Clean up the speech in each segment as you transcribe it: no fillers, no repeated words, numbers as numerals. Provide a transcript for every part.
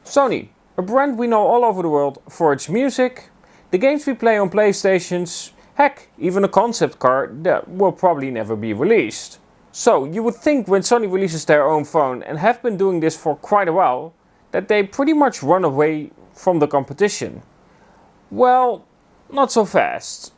Sony, a brand we know all over the world for its music, the games we play on PlayStations, heck, even a concept car that will probably never be released. So you would think when Sony releases their own phone, and have been doing this for quite a while, that they pretty much run away from the competition. Well, not so fast.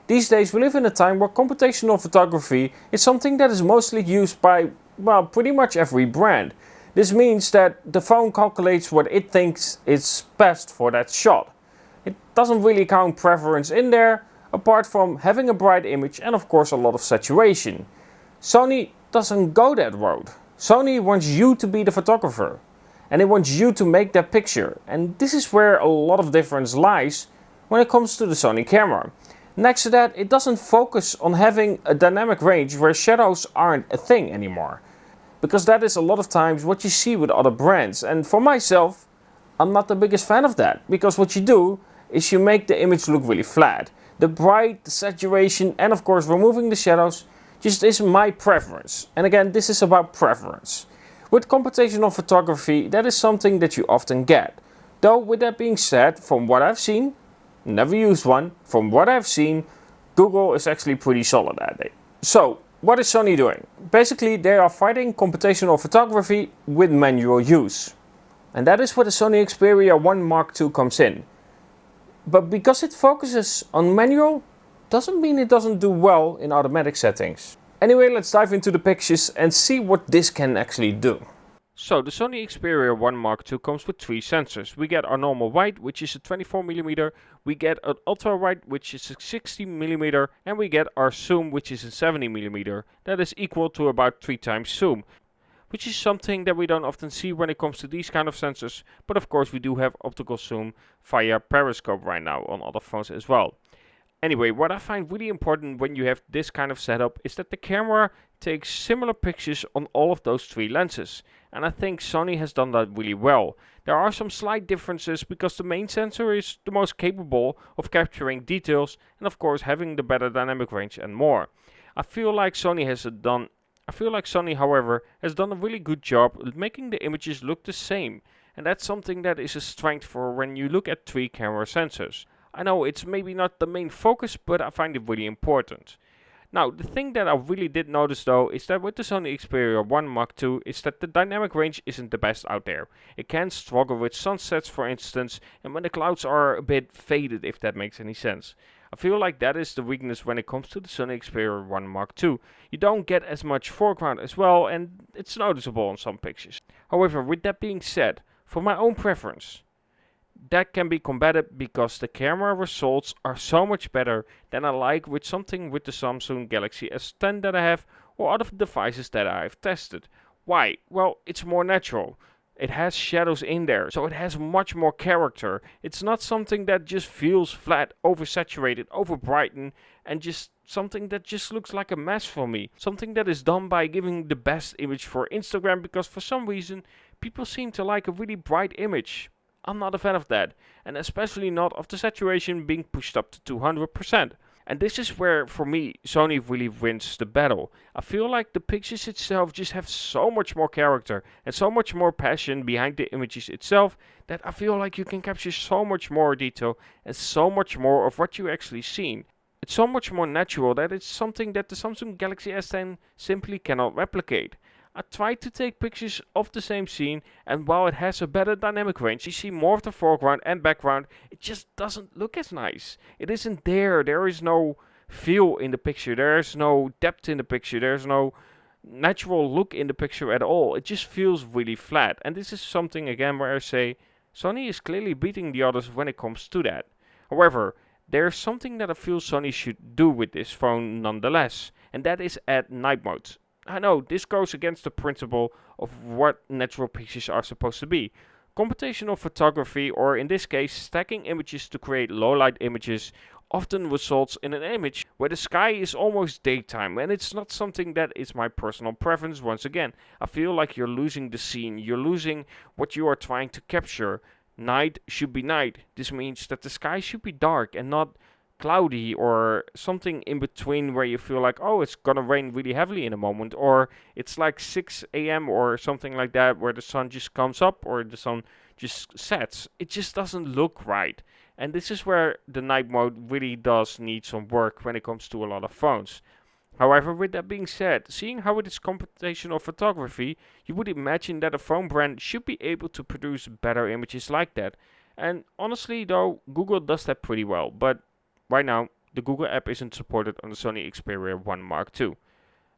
These days we live in a time where computational photography is something that is mostly used by, well, pretty much every brand. This means that the phone calculates what it thinks is best for that shot. It doesn't really count preference in there, apart from having a bright image and of course a lot of saturation. Sony doesn't go that road. Sony wants you to be the photographer. And it wants you to make that picture. And this is where a lot of difference lies when it comes to the Sony camera. Next to that, it doesn't focus on having a dynamic range where shadows aren't a thing anymore. Because that is a lot of times what you see with other brands. And for myself, I'm not the biggest fan of that. Because what you do is you make the image look really flat. The bright, the saturation, and of course removing the shadows just isn't my preference. And again, this is about preference. With computational photography, that is something that you often get. Though with that being said, from what I've seen, never used one, from what I've seen, Google is actually pretty solid at it. So, what is Sony doing? Basically, they are fighting computational photography with manual use. And that is where the Sony Xperia 1 Mark II comes in. But because it focuses on manual, doesn't mean it doesn't do well in automatic settings. Anyway, let's dive into the pictures and see what this can actually do. So the Sony Xperia 1 Mark II comes with 3 sensors. We get our normal wide, which is a 24mm, we get an ultra wide, which is a 60mm, and we get our zoom, which is a 70mm. That is equal to about 3 times zoom, which is something that we don't often see when it comes to these kind of sensors, but of course we do have optical zoom via periscope right now on other phones as well. Anyway, what I find really important when you have this kind of setup is that the camera takes similar pictures on all of those 3 lenses. And I think Sony has done that really well. There are some slight differences because the main sensor is the most capable of capturing details and of course having the better dynamic range and more. I feel like Sony, however, has done a really good job at making the images look the same. And that's something that is a strength for when you look at 3 camera sensors. I know it's maybe not the main focus, but I find it really important. Now, the thing that I really did notice though is that with the Sony Xperia 1 Mark II is that the dynamic range isn't the best out there. It can struggle with sunsets for instance, and when the clouds are a bit faded, if that makes any sense. I feel like that is the weakness when it comes to the Sony Xperia 1 Mark II. You don't get as much foreground as well, and it's noticeable on some pictures. However, with that being said, for my own preference, that can be combated because the camera results are so much better than I like with something with the Samsung Galaxy S10 that I have or other devices that I have tested. Why? Well, it's more natural. It has shadows in there, so it has much more character. It's not something that just feels flat, oversaturated, overbrightened, and just something that just looks like a mess for me. Something that is done by giving the best image for Instagram because for some reason people seem to like a really bright image. I'm not a fan of that, and especially not of the saturation being pushed up to 200%. And this is where, for me, Sony really wins the battle. I feel like the pictures itself just have so much more character and so much more passion behind the images itself that I feel like you can capture so much more detail and so much more of what you actually seen. It's so much more natural that it's something that the Samsung Galaxy S10 simply cannot replicate. I tried to take pictures of the same scene, and while it has a better dynamic range, you see more of the foreground and background, it just doesn't look as nice. It isn't there. There is no feel in the picture. There is no depth in the picture. There's no natural look in the picture at all. It just feels really flat. And this is something, again, where I say Sony is clearly beating the others when it comes to that. However, there's something that I feel Sony should do with this phone nonetheless, and that is add night mode. I know, this goes against the principle of what natural pictures are supposed to be. Computational photography, or in this case stacking images to create low light images, often results in an image where the sky is almost daytime, and it's not something that is my personal preference. Once again, I feel like you're losing the scene, you're losing what you are trying to capture. Night should be night. This means that the sky should be dark and not cloudy or something in between where you feel like, oh, it's gonna rain really heavily in a moment, or it's like 6 a.m. or something like that where the sun just comes up or the sun just sets. It just doesn't look right. And this is where the night mode really does need some work when it comes to a lot of phones. However, with that being said, seeing how it is computational photography, you would imagine that a phone brand should be able to produce better images like that. And honestly though, Google does that pretty well, but right now, the Google app isn't supported on the Sony Xperia 1 Mark II.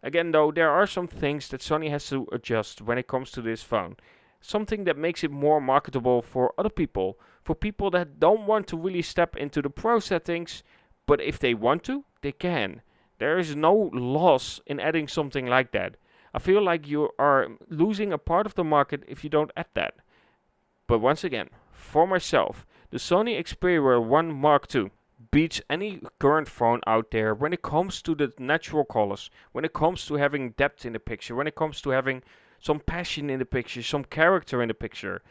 Again though, there are some things that Sony has to adjust when it comes to this phone. Something that makes it more marketable for other people. For people that don't want to really step into the pro settings, but if they want to, they can. There is no loss in adding something like that. I feel like you are losing a part of the market if you don't add that. But once again, for myself, the Sony Xperia 1 Mark II beats any current phone out there when it comes to the natural colors, when it comes to having depth in the picture, when it comes to having some passion in the picture, some character in the picture,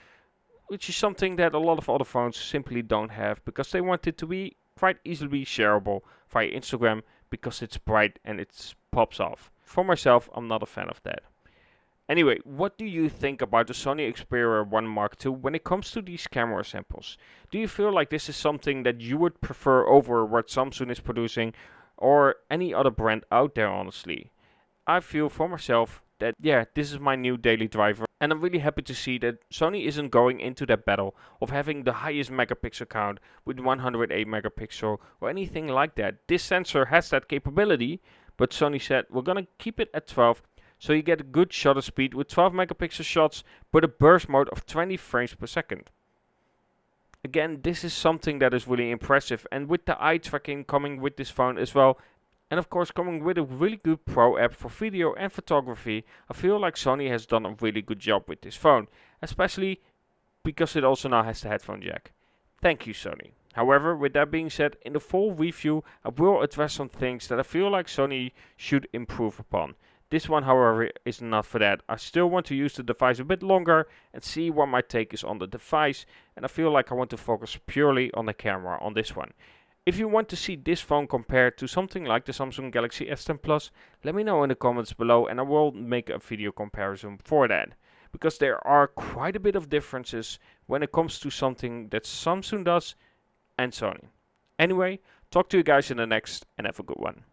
which is something that a lot of other phones simply don't have because they want it to be quite easily shareable via Instagram because it's bright and it pops off. For myself, I'm not a fan of that. Anyway, what do you think about the Sony Xperia 1 Mark II when it comes to these camera samples? Do you feel like this is something that you would prefer over what Samsung is producing or any other brand out there, honestly? I feel for myself that, yeah, this is my new daily driver, and I'm really happy to see that Sony isn't going into that battle of having the highest megapixel count with 108 megapixel or anything like that. This sensor has that capability, but Sony said we're gonna keep it at 12, so you get a good shutter speed with 12 megapixel shots, but a burst mode of 20 frames per second. Again, this is something that is really impressive, and with the eye tracking coming with this phone as well, and of course coming with a really good pro app for video and photography, I feel like Sony has done a really good job with this phone, especially because it also now has the headphone jack. Thank you, Sony. However, with that being said, in the full review I will address some things that I feel like Sony should improve upon. This one, however, is not for that. I still want to use the device a bit longer and see what my take is on the device, and I feel like I want to focus purely on the camera on this one. If you want to see this phone compared to something like the Samsung Galaxy S10 Plus, let me know in the comments below and I will make a video comparison for that. Because there are quite a bit of differences when it comes to something that Samsung does and Sony. Anyway, talk to you guys in the next and have a good one.